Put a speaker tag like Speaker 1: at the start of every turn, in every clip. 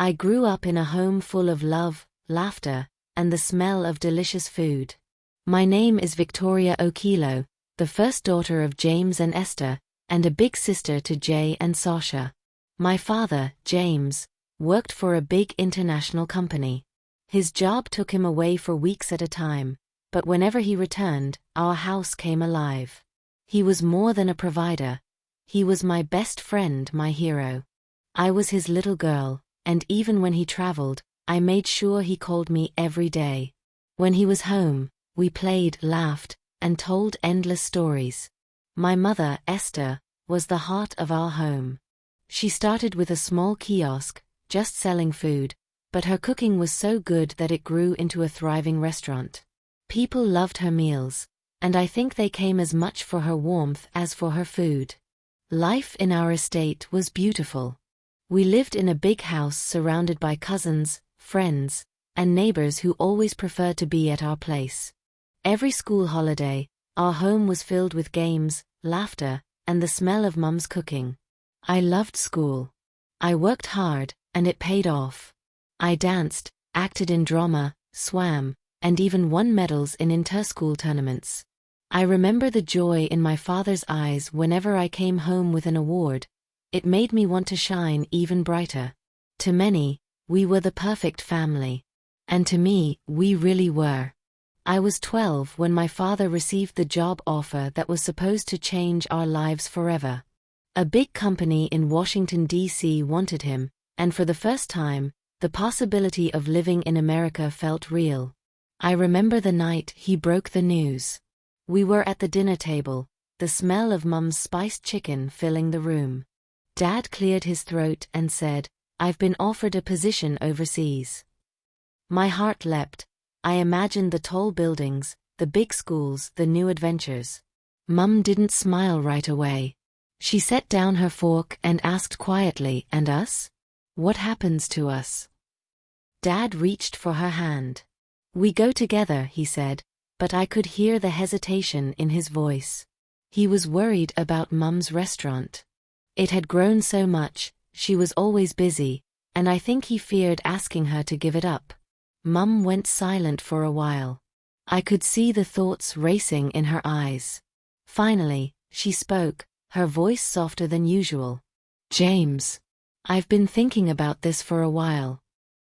Speaker 1: I grew up in a home full of love, laughter, and the smell of delicious food. My name is Victoria Okilo, the first daughter of James and Esther, and a big sister to Jay and Sasha. My father, James, worked for a big international company. His job took him away for weeks at a time, but whenever he returned, our house came alive. He was more than a provider. He was my best friend, my hero. I was his little girl, and even when he traveled, I made sure he called me every day. When he was home, we played, laughed, and told endless stories. My mother, Esther, was the heart of our home. She started with a small kiosk, just selling food, but her cooking was so good that it grew into a thriving restaurant. People loved her meals, and I think they came as much for her warmth as for her food. Life in our estate was beautiful. We lived in a big house surrounded by cousins, friends, and neighbors who always preferred to be at our place. Every school holiday, our home was filled with games, laughter, and the smell of Mum's cooking. I loved school. I worked hard, and it paid off. I danced, acted in drama, swam, and even won medals in inter-school tournaments. I remember the joy in my father's eyes whenever I came home with an award. It made me want to shine even brighter. To many, we were the perfect family. And to me, we really were. I was 12 when my father received the job offer that was supposed to change our lives forever. A big company in Washington, D.C. wanted him, and for the first time, the possibility of living in America felt real. I remember the night he broke the news. We were at the dinner table, the smell of Mum's spiced chicken filling the room. Dad cleared his throat and said, "I've been offered a position overseas." My heart leapt. I imagined the tall buildings, the big schools, the new adventures. Mum didn't smile right away. She set down her fork and asked quietly, "And us? What happens to us?" Dad reached for her hand. "We go together," he said, but I could hear the hesitation in his voice. He was worried about Mum's restaurant. It had grown so much, she was always busy, and I think he feared asking her to give it up. Mum went silent for a while. I could see the thoughts racing in her eyes. Finally, she spoke, her voice softer than usual. "James, I've been thinking about this for a while.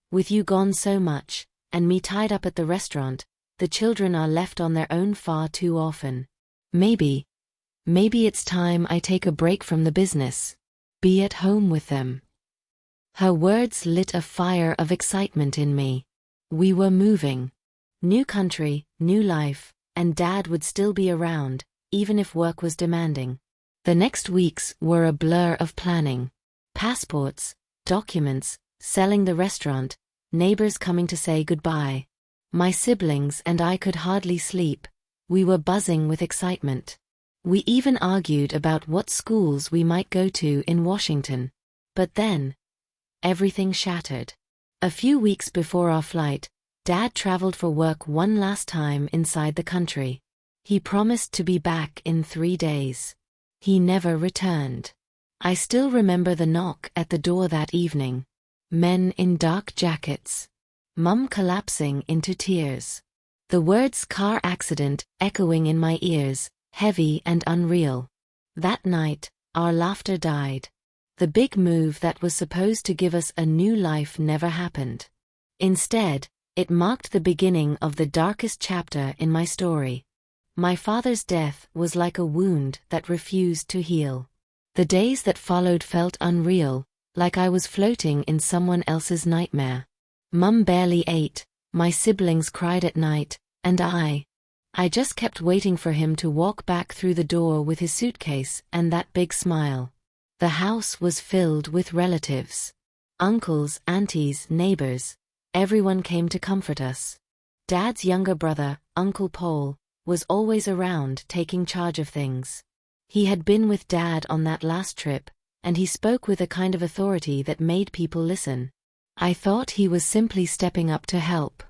Speaker 1: With you gone so much, and me tied up at the restaurant, the children are left on their own far too often. Maybe it's time I take a break from the business. Be at home with them." Her words lit a fire of excitement in me. We were moving. New country, new life, and Dad would still be around, even if work was demanding. The next weeks were a blur of planning. Passports, documents, selling the restaurant, neighbors coming to say goodbye. My siblings and I could hardly sleep. We were buzzing with excitement. We even argued about what schools we might go to in Washington. But then, everything shattered. A few weeks before our flight, Dad traveled for work one last time inside the country. He promised to be back in 3 days. He never returned. I still remember the knock at the door that evening. Men in dark jackets. Mum collapsing into tears. The words "car accident" echoing in my ears, heavy and unreal. That night, our laughter died. The big move that was supposed to give us a new life never happened. Instead, it marked the beginning of the darkest chapter in my story. My father's death was like a wound that refused to heal. The days that followed felt unreal, like I was floating in someone else's nightmare. Mum barely ate, my siblings cried at night, and I just kept waiting for him to walk back through the door with his suitcase and that big smile. The house was filled with relatives. Uncles, aunties, neighbors. Everyone came to comfort us. Dad's younger brother, Uncle Paul, was always around taking charge of things. He had been with Dad on that last trip, and he spoke with a kind of authority that made people listen. I thought he was simply stepping up to help.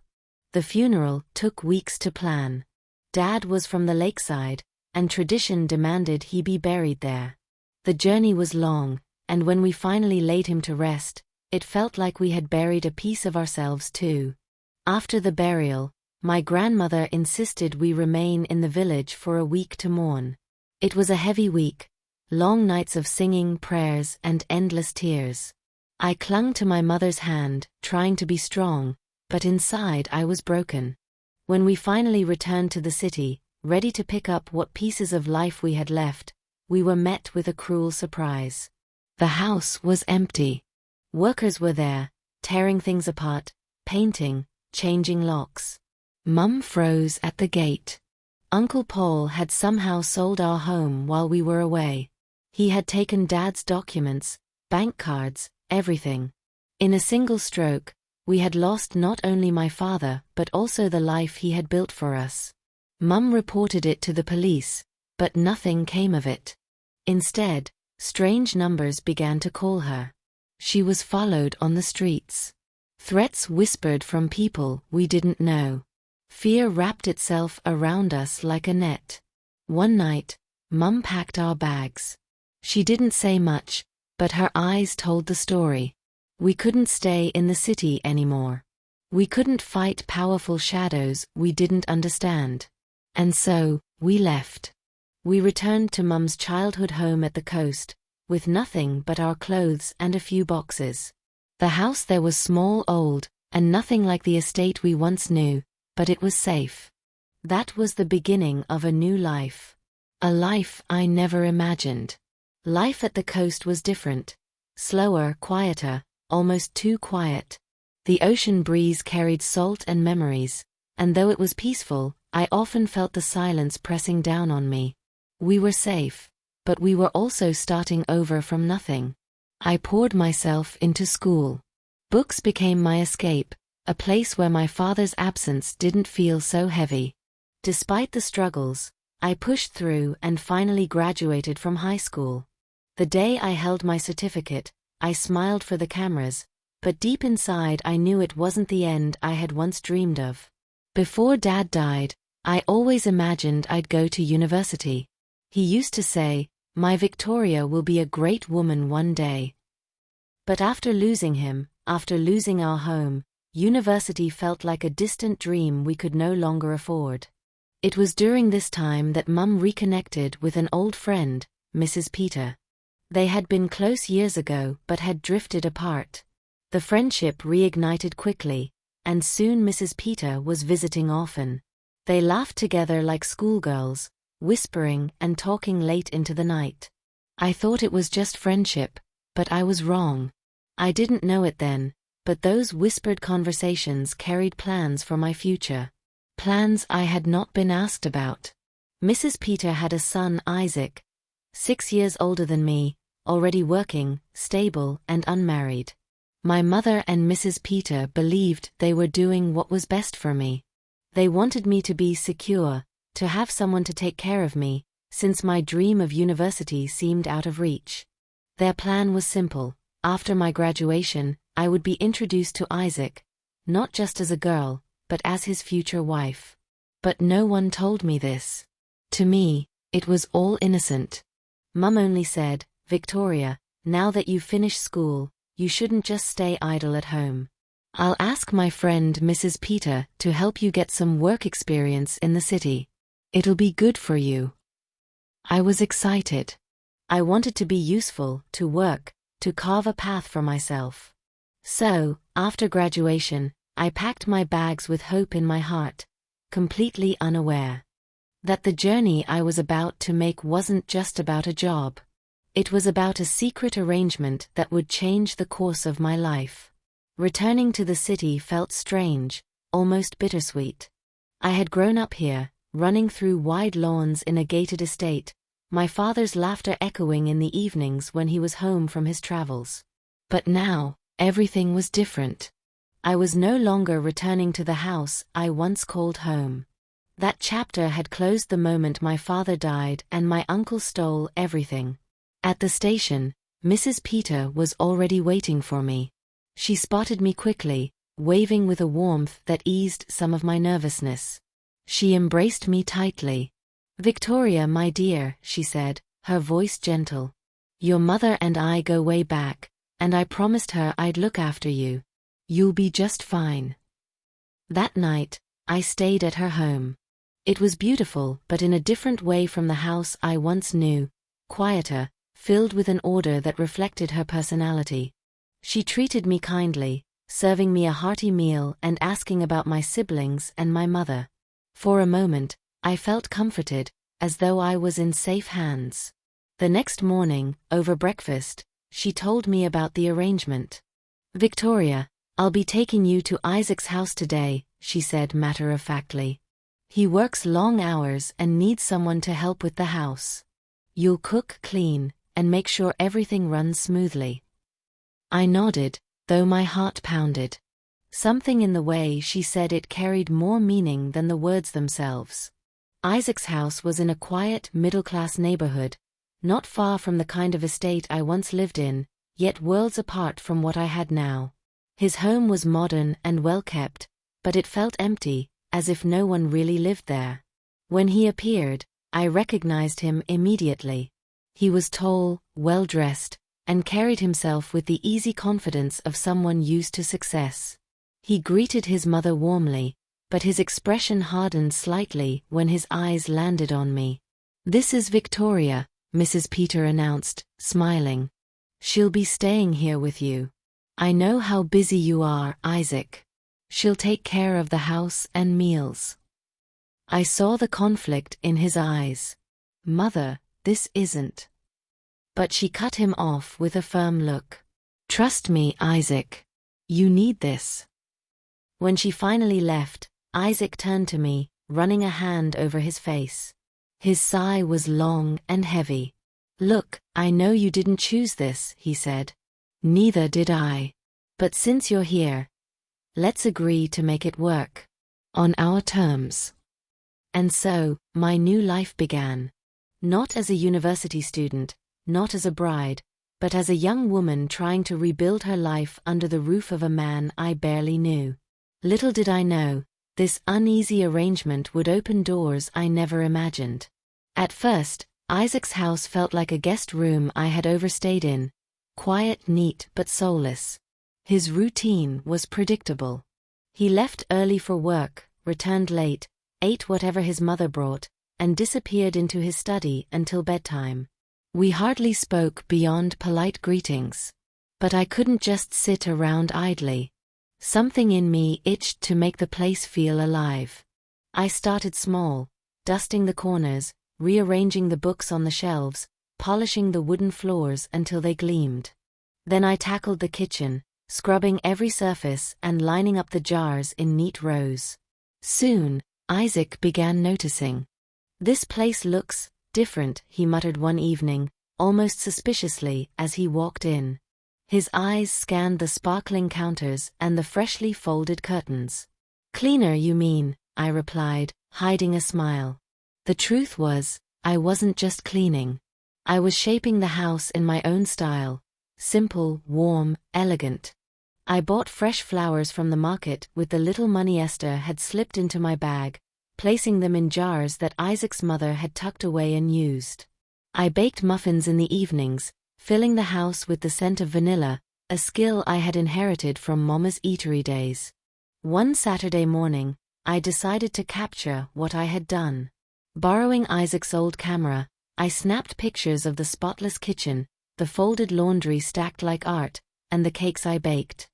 Speaker 1: The funeral took weeks to plan. Dad was from the lakeside, and tradition demanded he be buried there. The journey was long, and when we finally laid him to rest, It felt like we had buried a piece of ourselves too. After the burial, my grandmother insisted we remain in the village for a week to mourn. It was a heavy week, long nights of singing, prayers, and endless tears. I clung to my mother's hand, trying to be strong, but inside I was broken. When we finally returned to the city, ready to pick up what pieces of life we had left, we were met with a cruel surprise. The house was empty. Workers were there, tearing things apart, painting, changing locks. Mum froze at the gate. Uncle Paul had somehow sold our home while we were away. He had taken Dad's documents, bank cards, everything. In a single stroke, we had lost not only my father but also the life he had built for us. Mum reported it to the police, but nothing came of it. Instead, strange numbers began to call her. She was followed on the streets. Threats whispered from people we didn't know. Fear wrapped itself around us like a net. One night, Mum packed our bags. She didn't say much, but her eyes told the story. We couldn't stay in the city anymore. We couldn't fight powerful shadows we didn't understand. And so, we left. We returned to Mum's childhood home at the coast, with nothing but our clothes and a few boxes. The house there was small, old, and nothing like the estate we once knew, but it was safe. That was the beginning of a new life. A life I never imagined. Life at the coast was different. Slower, quieter, almost too quiet. The ocean breeze carried salt and memories, and though it was peaceful, I often felt the silence pressing down on me. We were safe, but we were also starting over from nothing. I poured myself into school. Books became my escape, a place where my father's absence didn't feel so heavy. Despite the struggles, I pushed through and finally graduated from high school. The day I held my certificate, I smiled for the cameras, but deep inside I knew it wasn't the end I had once dreamed of. Before Dad died, I always imagined I'd go to university. He used to say, "My Victoria will be a great woman one day." But after losing him, after losing our home, university felt like a distant dream we could no longer afford. It was during this time that Mum reconnected with an old friend, Mrs. Peter. They had been close years ago but had drifted apart. The friendship reignited quickly, and soon Mrs. Peter was visiting often. They laughed together like schoolgirls, whispering and talking late into the night. I thought it was just friendship, but I was wrong. I didn't know it then, but those whispered conversations carried plans for my future. Plans I had not been asked about. Mrs. Peter had a son, Isaac, 6 years older than me, already working, stable, and unmarried. My mother and Mrs. Peter believed they were doing what was best for me. They wanted me to be secure, to have someone to take care of me, since my dream of university seemed out of reach. Their plan was simple. After my graduation, I would be introduced to Isaac, not just as a girl, but as his future wife. But no one told me this. To me, it was all innocent. Mum only said, "Victoria, now that you've finished school, you shouldn't just stay idle at home. I'll ask my friend Mrs. Peter to help you get some work experience in the city. It'll be good for you." I was excited. I wanted to be useful, to work, to carve a path for myself. So, after graduation, I packed my bags with hope in my heart, completely unaware that the journey I was about to make wasn't just about a job. It was about a secret arrangement that would change the course of my life. Returning to the city felt strange, almost bittersweet. I had grown up here, running through wide lawns in a gated estate, my father's laughter echoing in the evenings when he was home from his travels. But now, everything was different. I was no longer returning to the house I once called home. That chapter had closed the moment my father died and my uncle stole everything. At the station, Mrs. Peter was already waiting for me. She spotted me quickly, waving with a warmth that eased some of my nervousness. She embraced me tightly. "Victoria, my dear," she said, her voice gentle. "Your mother and I go way back, and I promised her I'd look after you. You'll be just fine." That night, I stayed at her home. It was beautiful, but in a different way from the house I once knew, quieter, filled with an order that reflected her personality. She treated me kindly, serving me a hearty meal and asking about my siblings and my mother. For a moment, I felt comforted, as though I was in safe hands. The next morning, over breakfast, she told me about the arrangement. "Victoria, I'll be taking you to Isaac's house today," she said matter-of-factly. "He works long hours and needs someone to help with the house. You'll cook, clean, and make sure everything runs smoothly." I nodded, though my heart pounded. Something in the way she said it carried more meaning than the words themselves. Isaac's house was in a quiet, middle-class neighborhood, not far from the kind of estate I once lived in, yet worlds apart from what I had now. His home was modern and well-kept, but it felt empty, as if no one really lived there. When he appeared, I recognized him immediately. He was tall, well-dressed, and carried himself with the easy confidence of someone used to success. He greeted his mother warmly, but his expression hardened slightly when his eyes landed on me. "This is Victoria," Mrs. Peter announced, smiling. "She'll be staying here with you. I know how busy you are, Isaac. She'll take care of the house and meals." I saw the conflict in his eyes. "Mother, this isn't." But she cut him off with a firm look. "Trust me, Isaac. You need this." When she finally left, Isaac turned to me, running a hand over his face. His sigh was long and heavy. "Look, I know you didn't choose this," he said. "Neither did I. But since you're here, let's agree to make it work. On our terms." And so, my new life began. Not as a university student, not as a bride, but as a young woman trying to rebuild her life under the roof of a man I barely knew. Little did I know, this uneasy arrangement would open doors I never imagined. At first, Isaac's house felt like a guest room I had overstayed in, quiet, neat, but soulless. His routine was predictable. He left early for work, returned late, ate whatever his mother brought, and disappeared into his study until bedtime. We hardly spoke beyond polite greetings. But I couldn't just sit around idly. Something in me itched to make the place feel alive. I started small, dusting the corners, rearranging the books on the shelves, polishing the wooden floors until they gleamed. Then I tackled the kitchen, scrubbing every surface and lining up the jars in neat rows. Soon, Isaac began noticing. "This place looks different," he muttered one evening, almost suspiciously, as he walked in. His eyes scanned the sparkling counters and the freshly folded curtains. "Cleaner, you mean," I replied, hiding a smile. The truth was, I wasn't just cleaning. I was shaping the house in my own style. Simple, warm, elegant. I bought fresh flowers from the market with the little money Esther had slipped into my bag, placing them in jars that Isaac's mother had tucked away and used. I baked muffins in the evenings, filling the house with the scent of vanilla, a skill I had inherited from Mama's eatery days. One Saturday morning, I decided to capture what I had done. Borrowing Isaac's old camera, I snapped pictures of the spotless kitchen, the folded laundry stacked like art, and the cakes I baked.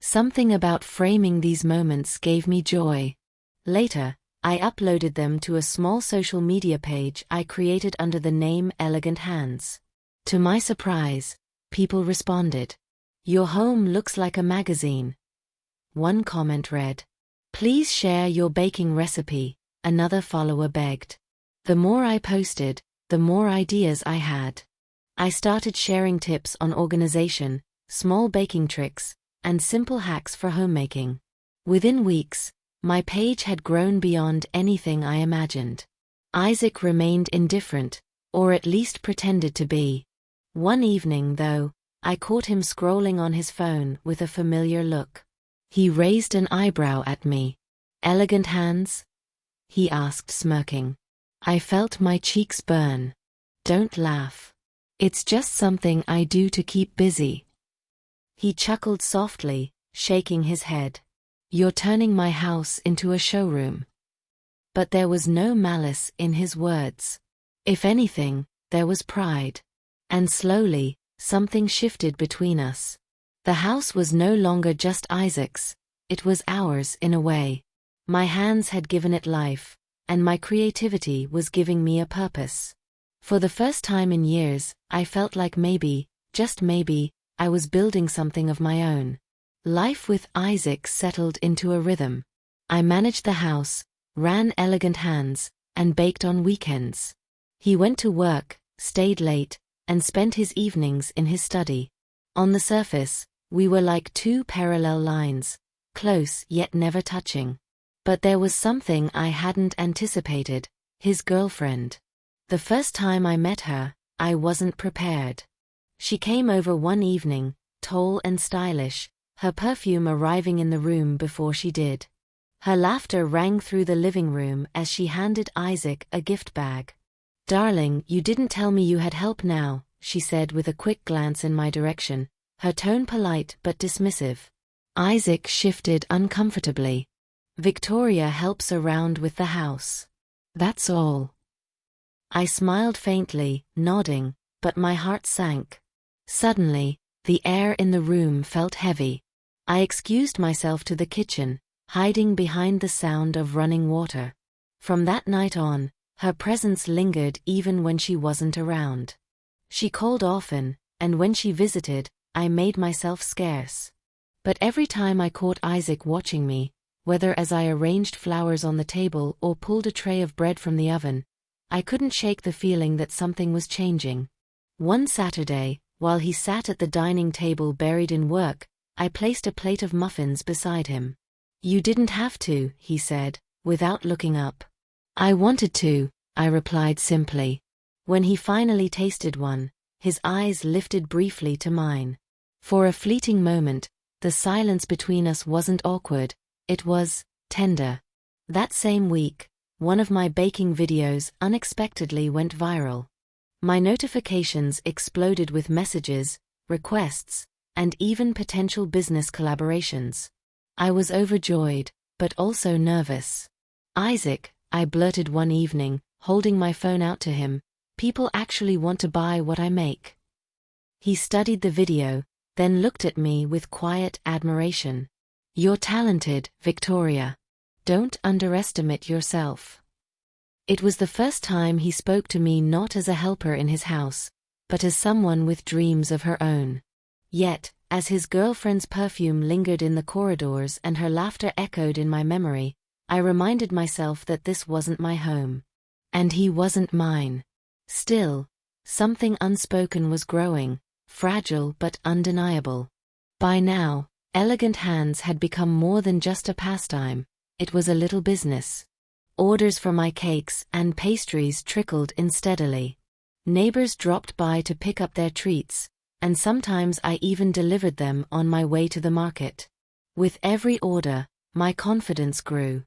Speaker 1: Something about framing these moments gave me joy. Later, I uploaded them to a small social media page I created under the name Elegant Hands. To my surprise, people responded. "Your home looks like a magazine." One comment read, "Please share your baking recipe," another follower begged. The more I posted, the more ideas I had. I started sharing tips on organization, small baking tricks, and simple hacks for homemaking. Within weeks, my page had grown beyond anything I imagined. Isaac remained indifferent, or at least pretended to be. One evening, though, I caught him scrolling on his phone with a familiar look. He raised an eyebrow at me. "Elegant Hands?" he asked, smirking. I felt my cheeks burn. "Don't laugh. It's just something I do to keep busy." He chuckled softly, shaking his head. "You're turning my house into a showroom." But there was no malice in his words. If anything, there was pride. And slowly, something shifted between us. The house was no longer just Isaac's, it was ours in a way. My hands had given it life, and my creativity was giving me a purpose. For the first time in years, I felt like maybe, just maybe, I was building something of my own. Life with Isaac settled into a rhythm. I managed the house, ran Elegant Hands, and baked on weekends. He went to work, stayed late, and spent his evenings in his study. On the surface, we were like two parallel lines, close yet never touching. But there was something I hadn't anticipated: his girlfriend. The first time I met her, I wasn't prepared. She came over one evening, tall and stylish, her perfume arriving in the room before she did. Her laughter rang through the living room as she handed Isaac a gift bag. "Darling, you didn't tell me you had help now," she said with a quick glance in my direction, her tone polite but dismissive. Isaac shifted uncomfortably. "Victoria helps around with the house. That's all." I smiled faintly, nodding, but my heart sank. Suddenly, the air in the room felt heavy. I excused myself to the kitchen, hiding behind the sound of running water. From that night on, her presence lingered even when she wasn't around. She called often, and when she visited, I made myself scarce. But every time I caught Isaac watching me, whether as I arranged flowers on the table or pulled a tray of bread from the oven, I couldn't shake the feeling that something was changing. One Saturday, while he sat at the dining table buried in work, I placed a plate of muffins beside him. "You didn't have to," he said, without looking up. "I wanted to," I replied simply. When he finally tasted one, his eyes lifted briefly to mine. For a fleeting moment, the silence between us wasn't awkward, it was tender. That same week, one of my baking videos unexpectedly went viral. My notifications exploded with messages, requests, and even potential business collaborations. I was overjoyed, but also nervous. "Isaac," I blurted one evening, holding my phone out to him, "people actually want to buy what I make." He studied the video, then looked at me with quiet admiration. "You're talented, Victoria. Don't underestimate yourself." It was the first time he spoke to me not as a helper in his house, but as someone with dreams of her own. Yet, as his girlfriend's perfume lingered in the corridors and her laughter echoed in my memory, I reminded myself that this wasn't my home. And he wasn't mine. Still, something unspoken was growing, fragile but undeniable. By now, Elegant Hands had become more than just a pastime, it was a little business. Orders for my cakes and pastries trickled in steadily. Neighbors dropped by to pick up their treats, and sometimes I even delivered them on my way to the market. With every order, my confidence grew.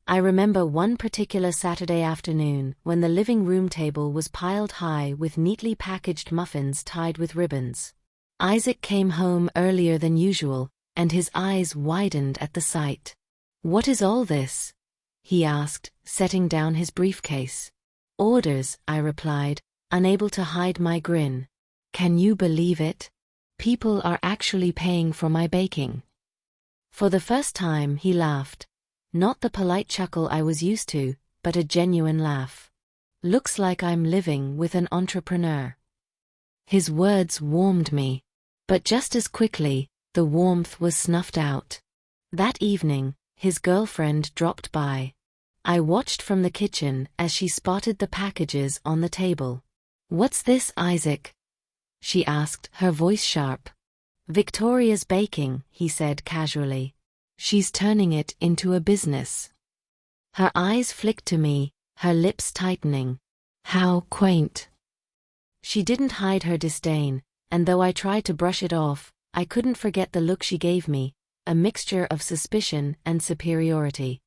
Speaker 1: I remember one particular Saturday afternoon when the living room table was piled high with neatly packaged muffins tied with ribbons. Isaac came home earlier than usual, and his eyes widened at the sight. "What is all this?" he asked, setting down his briefcase. "Orders," I replied, unable to hide my grin. "Can you believe it? People are actually paying for my baking." For the first time he laughed. Not the polite chuckle I was used to, but a genuine laugh. "Looks like I'm living with an entrepreneur." His words warmed me. But just as quickly, the warmth was snuffed out. That evening, his girlfriend dropped by. I watched from the kitchen as she spotted the packages on the table. "What's this, Isaac?" she asked, her voice sharp. "Victoria's baking," he said casually. "She's turning it into a business." Her eyes flicked to me, her lips tightening. How quaint. She didn't hide her disdain, and though I tried to brush it off, I couldn't forget the look she gave me, a mixture of suspicion and superiority.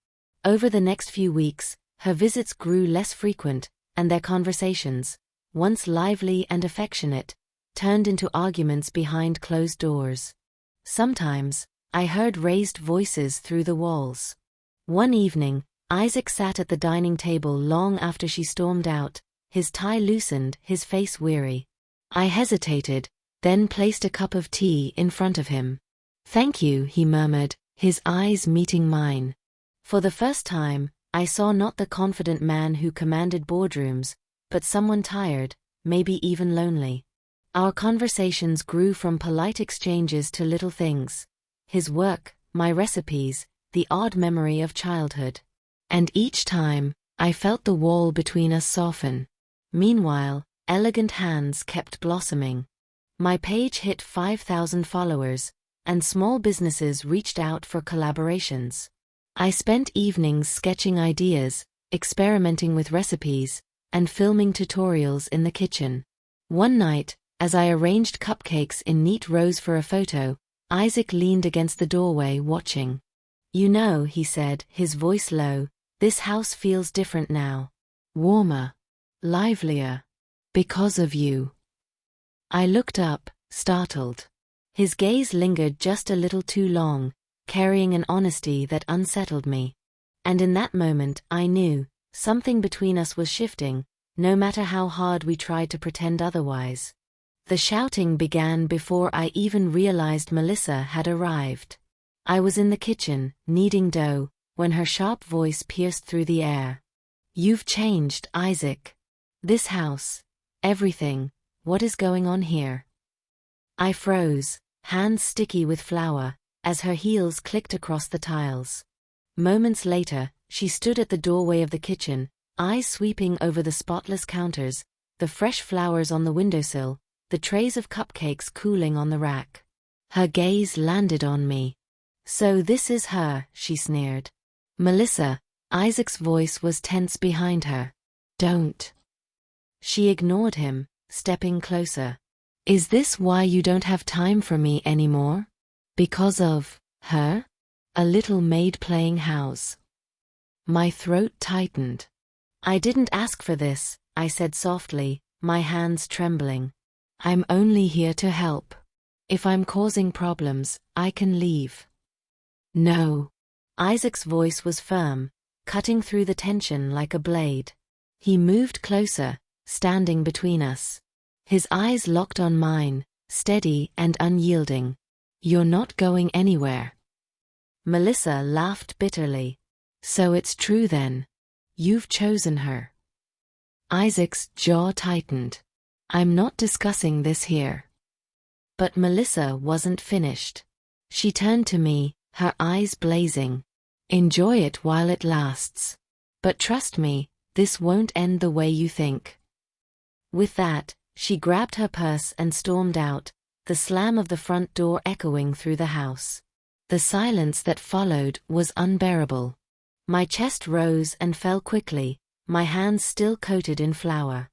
Speaker 1: Over the next few weeks, her visits grew less frequent, and their conversations, once lively and affectionate, turned into arguments behind closed doors. Sometimes, I heard raised voices through the walls. One evening, Isaac sat at the dining table long after she stormed out, his tie loosened, his face weary. I hesitated, then placed a cup of tea in front of him. "Thank you," he murmured, his eyes meeting mine. For the first time, I saw not the confident man who commanded boardrooms, but someone tired, maybe even lonely. Our conversations grew from polite exchanges to little things. His work, my recipes, the odd memory of childhood. And each time, I felt the wall between us soften. Meanwhile, elegant hands kept blossoming. My page hit 5,000 followers, and small businesses reached out for collaborations. I spent evenings sketching ideas, experimenting with recipes, and filming tutorials in the kitchen. One night, as I arranged cupcakes in neat rows for a photo, Isaac leaned against the doorway watching. "You know," he said, his voice low, "this house feels different now. Warmer. Livelier. Because of you." I looked up, startled. His gaze lingered just a little too long, carrying an honesty that unsettled me. And in that moment, I knew, something between us was shifting, no matter how hard we tried to pretend otherwise. The shouting began before I even realized Melissa had arrived. I was in the kitchen, kneading dough, when her sharp voice pierced through the air. "You've changed, Isaac. This house. Everything. What is going on here?" I froze, hands sticky with flour, as her heels clicked across the tiles. Moments later, she stood at the doorway of the kitchen, eyes sweeping over the spotless counters, the fresh flowers on the windowsill, the trays of cupcakes cooling on the rack. Her gaze landed on me. "So this is her," she sneered. "Melissa." Isaac's voice was tense behind her. "Don't." She ignored him, stepping closer. "Is this why you don't have time for me anymore? Because of her? A little maid playing house?" My throat tightened. "I didn't ask for this," I said softly, my hands trembling. "I'm only here to help. If I'm causing problems, I can leave." "No." Isaac's voice was firm, cutting through the tension like a blade. He moved closer, standing between us. His eyes locked on mine, steady and unyielding. "You're not going anywhere." Melissa laughed bitterly. "So it's true then. You've chosen her." Isaac's jaw tightened. "I'm not discussing this here." But Melissa wasn't finished. She turned to me, her eyes blazing. "Enjoy it while it lasts. But trust me, this won't end the way you think." With that, she grabbed her purse and stormed out, the slam of the front door echoing through the house. The silence that followed was unbearable. My chest rose and fell quickly, my hands still coated in flour.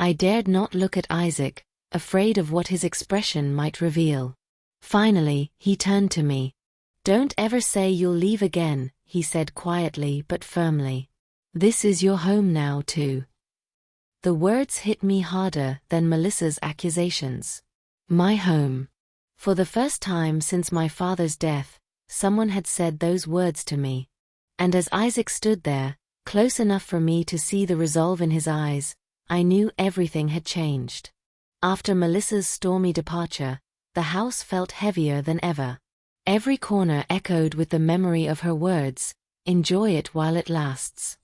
Speaker 1: I dared not look at Isaac, afraid of what his expression might reveal. Finally, he turned to me. "Don't ever say you'll leave again," he said quietly but firmly. "This is your home now too." The words hit me harder than Melissa's accusations. My home. For the first time since my father's death, someone had said those words to me. And as Isaac stood there, close enough for me to see the resolve in his eyes, I knew everything had changed. After Melissa's stormy departure, the house felt heavier than ever. Every corner echoed with the memory of her words, "Enjoy it while it lasts."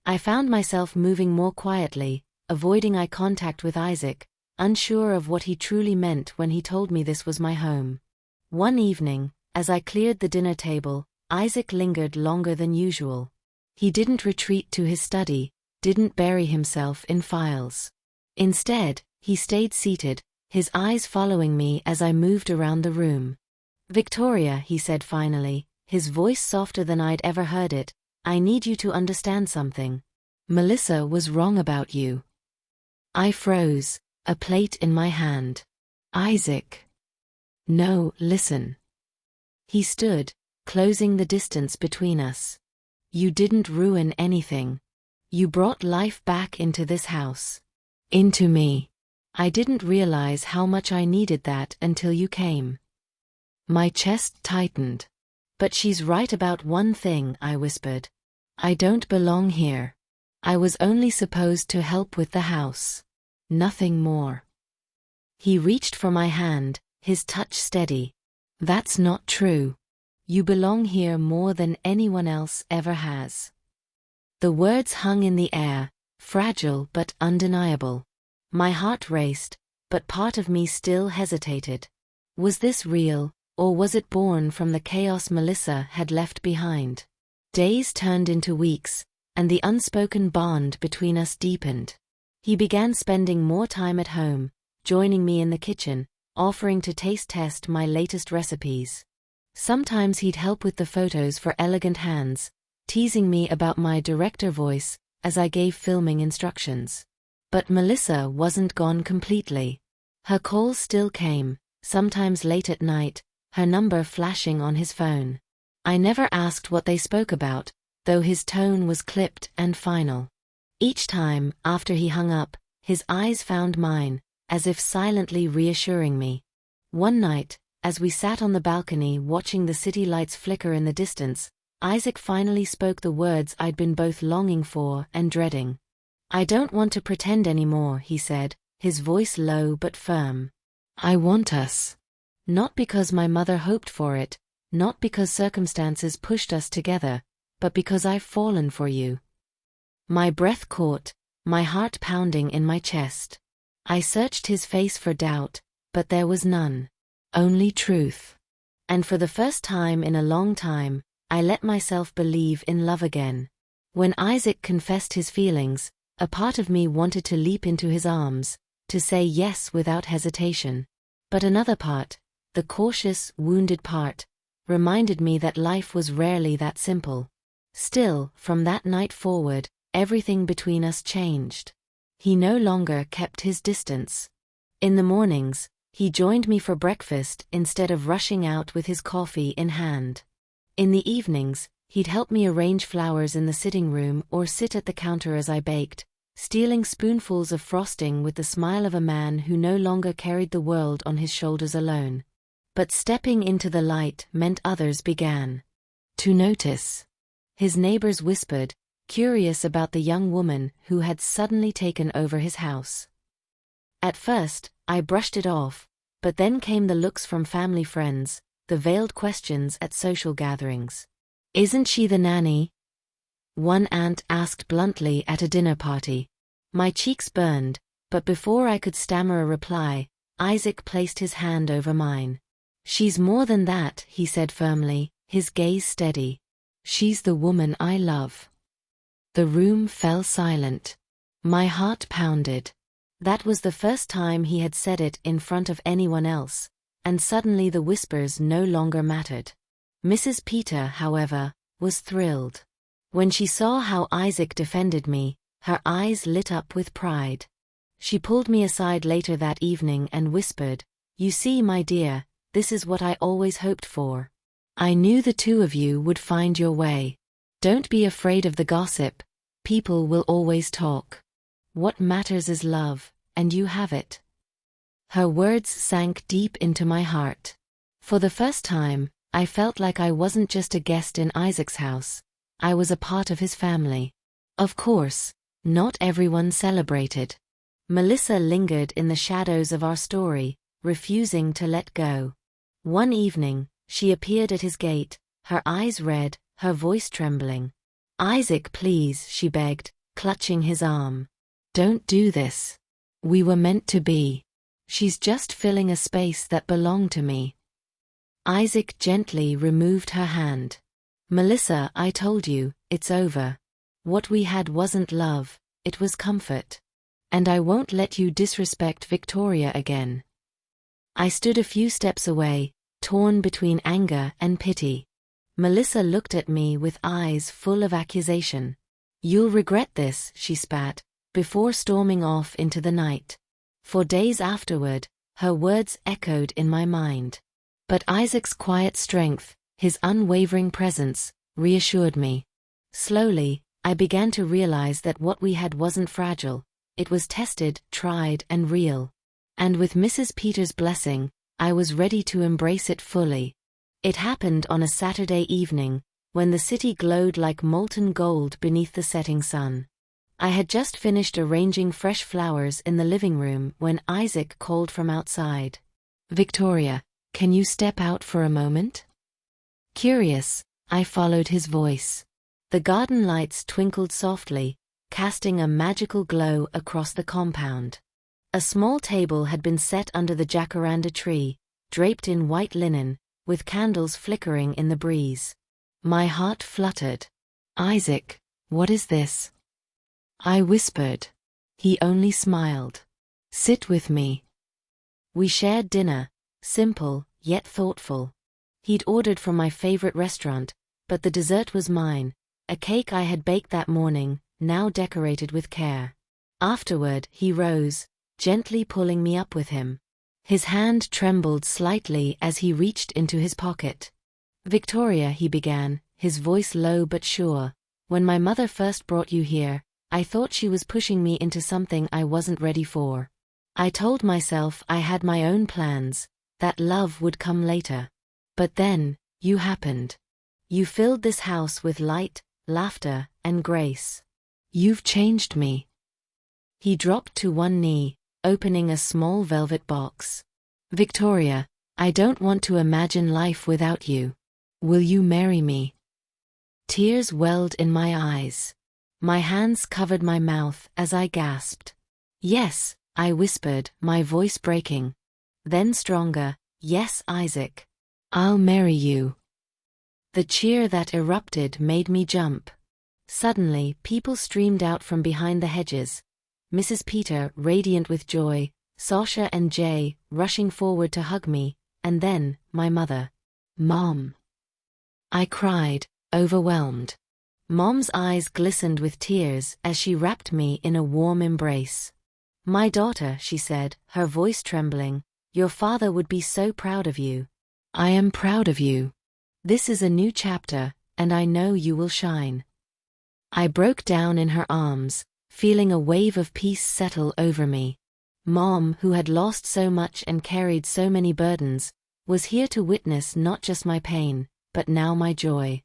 Speaker 1: I found myself moving more quietly, avoiding eye contact with Isaac, unsure of what he truly meant when he told me this was my home. One evening, as I cleared the dinner table, Isaac lingered longer than usual. He didn't retreat to his study, didn't bury himself in files. Instead, he stayed seated, his eyes following me as I moved around the room. "Victoria," he said finally, his voice softer than I'd ever heard it, "I need you to understand something. Melissa was wrong about you." I froze, a plate in my hand. "Isaac." "No, listen." He stood, closing the distance between us. "You didn't ruin anything. You brought life back into this house. Into me. I didn't realize how much I needed that until you came." My chest tightened. But she's right about one thing, I whispered. I don't belong here. I was only supposed to help with the house. Nothing more. He reached for my hand, his touch steady. That's not true. You belong here more than anyone else ever has. The words hung in the air, fragile but undeniable. My heart raced, but part of me still hesitated. Was this real, or was it born from the chaos Melissa had left behind? Days turned into weeks, and the unspoken bond between us deepened. He began spending more time at home, joining me in the kitchen, offering to taste test my latest recipes. Sometimes he'd help with the photos for Elegant Hands, teasing me about my director voice as I gave filming instructions. But Melissa wasn't gone completely. Her calls still came, sometimes late at night, her number flashing on his phone. I never asked what they spoke about, though his tone was clipped and final. Each time, after he hung up, his eyes found mine, as if silently reassuring me. One night, as we sat on the balcony watching the city lights flicker in the distance, Isaac finally spoke the words I'd been both longing for and dreading. I don't want to pretend anymore, he said, his voice low but firm. I want us. Not because my mother hoped for it, not because circumstances pushed us together, but because I've fallen for you. My breath caught, my heart pounding in my chest. I searched his face for doubt, but there was none. Only truth. And for the first time in a long time, I let myself believe in love again. When Isaac confessed his feelings, a part of me wanted to leap into his arms, to say yes without hesitation. But another part, the cautious, wounded part, reminded me that life was rarely that simple. Still, from that night forward, everything between us changed. He no longer kept his distance. In the mornings, he joined me for breakfast instead of rushing out with his coffee in hand. In the evenings, he'd help me arrange flowers in the sitting room or sit at the counter as I baked, stealing spoonfuls of frosting with the smile of a man who no longer carried the world on his shoulders alone. But stepping into the light meant others began to notice. His neighbors whispered, curious about the young woman who had suddenly taken over his house. At first, I brushed it off, but then came the looks from family friends, the veiled questions at social gatherings. Isn't she the nanny? One aunt asked bluntly at a dinner party. My cheeks burned, but before I could stammer a reply, Isaac placed his hand over mine. She's more than that, he said firmly, his gaze steady. She's the woman I love. The room fell silent. My heart pounded. That was the first time he had said it in front of anyone else, and suddenly the whispers no longer mattered. Mrs. Peter, however, was thrilled. When she saw how Isaac defended me, her eyes lit up with pride. She pulled me aside later that evening and whispered, "You see, my dear, this is what I always hoped for. I knew the two of you would find your way. Don't be afraid of the gossip. People will always talk. What matters is love, and you have it." Her words sank deep into my heart. For the first time, I felt like I wasn't just a guest in Isaac's house. I was a part of his family. Of course, not everyone celebrated. Melissa lingered in the shadows of our story, refusing to let go. One evening, she appeared at his gate, her eyes red, her voice trembling. "Isaac, please," she begged, clutching his arm. "Don't do this. We were meant to be. She's just filling a space that belonged to me." Isaac gently removed her hand. "Melissa, I told you, it's over. What we had wasn't love, it was comfort. And I won't let you disrespect Victoria again." I stood a few steps away, torn between anger and pity. Melissa looked at me with eyes full of accusation. "You'll regret this," she spat, before storming off into the night. For days afterward, her words echoed in my mind. But Isaac's quiet strength, his unwavering presence, reassured me. Slowly, I began to realize that what we had wasn't fragile. It was tested, tried, and real. And with Mrs. Peters' blessing, I was ready to embrace it fully. It happened on a Saturday evening, when the city glowed like molten gold beneath the setting sun. I had just finished arranging fresh flowers in the living room when Isaac called from outside. "Victoria, can you step out for a moment?" Curious, I followed his voice. The garden lights twinkled softly, casting a magical glow across the compound. A small table had been set under the jacaranda tree, draped in white linen, with candles flickering in the breeze. My heart fluttered. "Isaac, what is this?" I whispered. He only smiled. "Sit with me." We shared dinner, simple, yet thoughtful. He'd ordered from my favorite restaurant, but the dessert was mine, a cake I had baked that morning, now decorated with care. Afterward, he rose, gently pulling me up with him. His hand trembled slightly as he reached into his pocket. "Victoria," he began, his voice low but sure, "when my mother first brought you here, I thought she was pushing me into something I wasn't ready for. I told myself I had my own plans, that love would come later. But then, you happened. You filled this house with light, laughter, and grace. You've changed me." He dropped to one knee, opening a small velvet box. "Victoria, I don't want to imagine life without you. Will you marry me?" Tears welled in my eyes. My hands covered my mouth as I gasped. "Yes," I whispered, my voice breaking. Then stronger, "Yes, Isaac. I'll marry you." The cheer that erupted made me jump. Suddenly, people streamed out from behind the hedges. Mrs. Peter, radiant with joy, Sasha and Jay, rushing forward to hug me, and then, my mother. "Mom!" I cried, overwhelmed. Mom's eyes glistened with tears as she wrapped me in a warm embrace. "My daughter," she said, her voice trembling, "your father would be so proud of you." "I am proud of you. This is a new chapter, and I know you will shine." I broke down in her arms, feeling a wave of peace settle over me. Mom, who had lost so much and carried so many burdens, was here to witness not just my pain, but now my joy.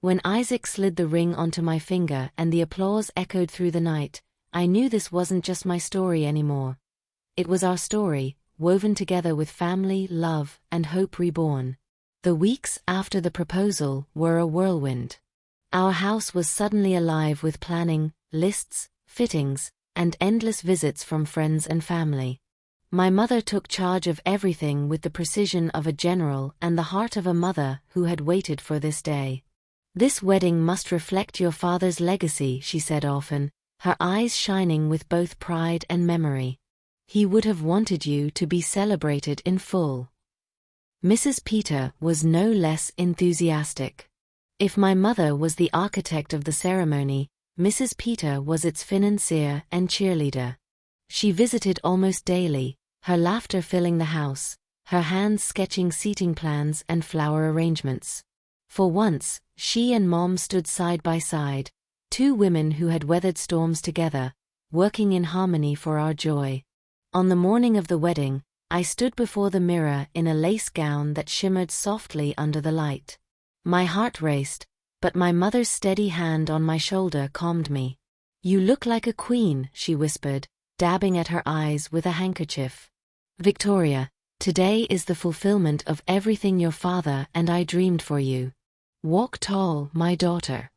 Speaker 1: When Isaac slid the ring onto my finger and the applause echoed through the night, I knew this wasn't just my story anymore. It was our story, woven together with family, love, and hope reborn. The weeks after the proposal were a whirlwind. Our house was suddenly alive with planning, lists, fittings, and endless visits from friends and family. My mother took charge of everything with the precision of a general and the heart of a mother who had waited for this day. "This wedding must reflect your father's legacy," she said often, her eyes shining with both pride and memory. "He would have wanted you to be celebrated in full." Mrs. Peter was no less enthusiastic. If my mother was the architect of the ceremony, Mrs. Peter was its financier and cheerleader. She visited almost daily, her laughter filling the house, her hands sketching seating plans and flower arrangements. For once, she and Mom stood side by side, two women who had weathered storms together, working in harmony for our joy. On the morning of the wedding, I stood before the mirror in a lace gown that shimmered softly under the light. My heart raced, but my mother's steady hand on my shoulder calmed me. "You look like a queen," she whispered, dabbing at her eyes with a handkerchief. "Victoria, today is the fulfillment of everything your father and I dreamed for you. Walk tall, my daughter."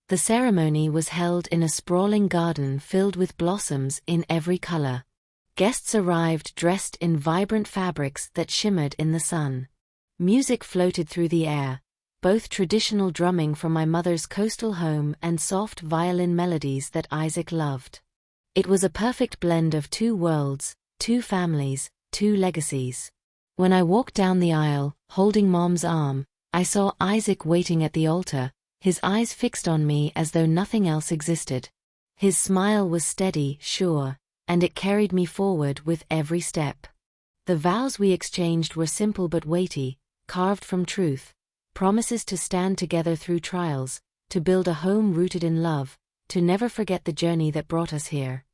Speaker 1: The ceremony was held in a sprawling garden filled with blossoms in every color. Guests arrived dressed in vibrant fabrics that shimmered in the sun. Music floated through the air, both traditional drumming from my mother's coastal home and soft violin melodies that Isaac loved. It was a perfect blend of two worlds, two families, two legacies. When I walked down the aisle, holding Mom's arm, I saw Isaac waiting at the altar, his eyes fixed on me as though nothing else existed. His smile was steady, sure, and it carried me forward with every step. The vows we exchanged were simple but weighty, carved from truth, promises to stand together through trials, to build a home rooted in love, to never forget the journey that brought us here.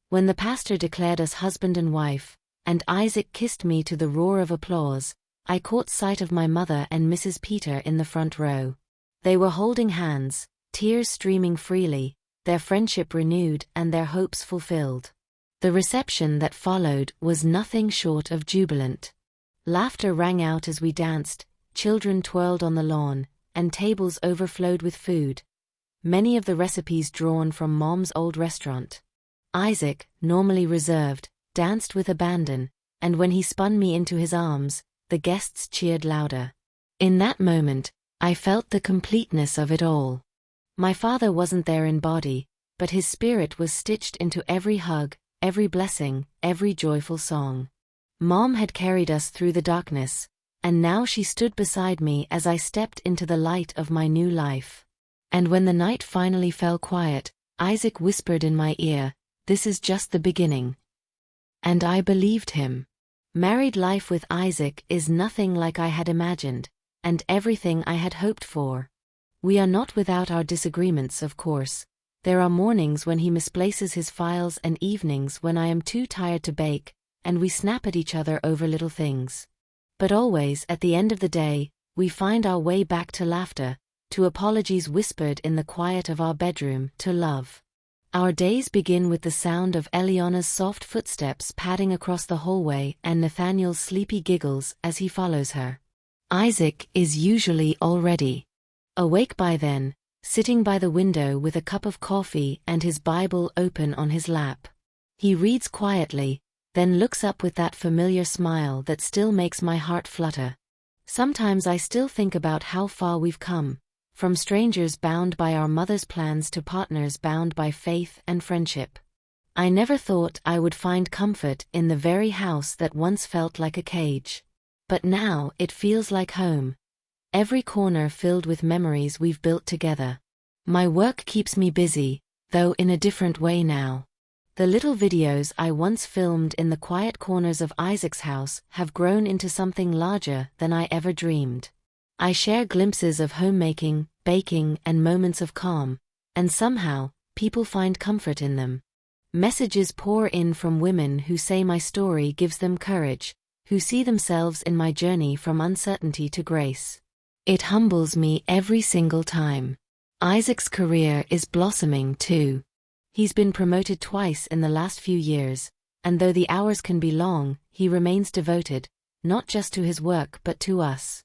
Speaker 1: When the pastor declared us husband and wife, and Isaac kissed me to the roar of applause, I caught sight of my mother and Mrs. Peter in the front row. They were holding hands, tears streaming freely, their friendship renewed and their hopes fulfilled. The reception that followed was nothing short of jubilant. Laughter rang out as we danced, children twirled on the lawn, and tables overflowed with food, many of the recipes drawn from Mom's old restaurant. Isaac, normally reserved, danced with abandon, and when he spun me into his arms, the guests cheered louder. In that moment, I felt the completeness of it all. My father wasn't there in body, but his spirit was stitched into every hug, every blessing, every joyful song. Mom had carried us through the darkness, and now she stood beside me as I stepped into the light of my new life. And when the night finally fell quiet, Isaac whispered in my ear, "This is just the beginning." And I believed him. Married life with Isaac is nothing like I had imagined, and everything I had hoped for. We are not without our disagreements, of course. There are mornings when he misplaces his files and evenings when I am too tired to bake, and we snap at each other over little things. But always, at the end of the day, we find our way back to laughter, to apologies whispered in the quiet of our bedroom, to love. Our days begin with the sound of Eliana's soft footsteps padding across the hallway and Nathaniel's sleepy giggles as he follows her. Isaac is usually already awake by then, sitting by the window with a cup of coffee and his Bible open on his lap. He reads quietly, then looks up with that familiar smile that still makes my heart flutter. Sometimes I still think about how far we've come, from strangers bound by our mother's plans to partners bound by faith and friendship. I never thought I would find comfort in the very house that once felt like a cage. But now it feels like home. Every corner filled with memories we've built together. My work keeps me busy, though in a different way now. The little videos I once filmed in the quiet corners of Isaac's house have grown into something larger than I ever dreamed. I share glimpses of homemaking, baking, and moments of calm, and somehow, people find comfort in them. Messages pour in from women who say my story gives them courage, who see themselves in my journey from uncertainty to grace. It humbles me every single time. Isaac's career is blossoming too. He's been promoted twice in the last few years, and though the hours can be long, he remains devoted, not just to his work but to us.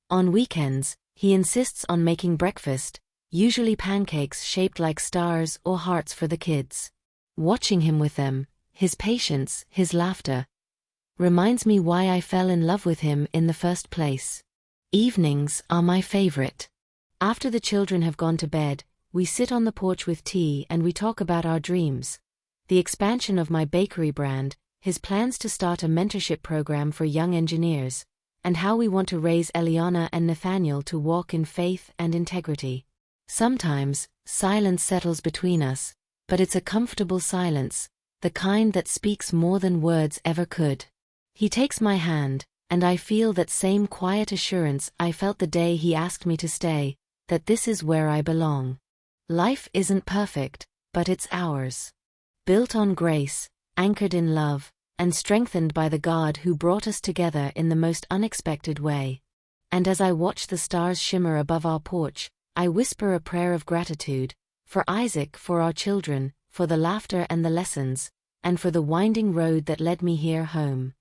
Speaker 1: On weekends, he insists on making breakfast, usually pancakes shaped like stars or hearts for the kids. Watching him with them, his patience, his laughter, reminds me why I fell in love with him in the first place. Evenings are my favorite. After the children have gone to bed, we sit on the porch with tea and we talk about our dreams. The expansion of my bakery brand, his plans to start a mentorship program for young engineers, and how we want to raise Eliana and Nathaniel to walk in faith and integrity. Sometimes, silence settles between us, but it's a comfortable silence, the kind that speaks more than words ever could. He takes my hand, and I feel that same quiet assurance I felt the day he asked me to stay, that this is where I belong. Life isn't perfect, but it's ours. Built on grace, anchored in love, and strengthened by the God who brought us together in the most unexpected way. And as I watch the stars shimmer above our porch, I whisper a prayer of gratitude, for Isaac, for our children, for the laughter and the lessons, and for the winding road that led me here home.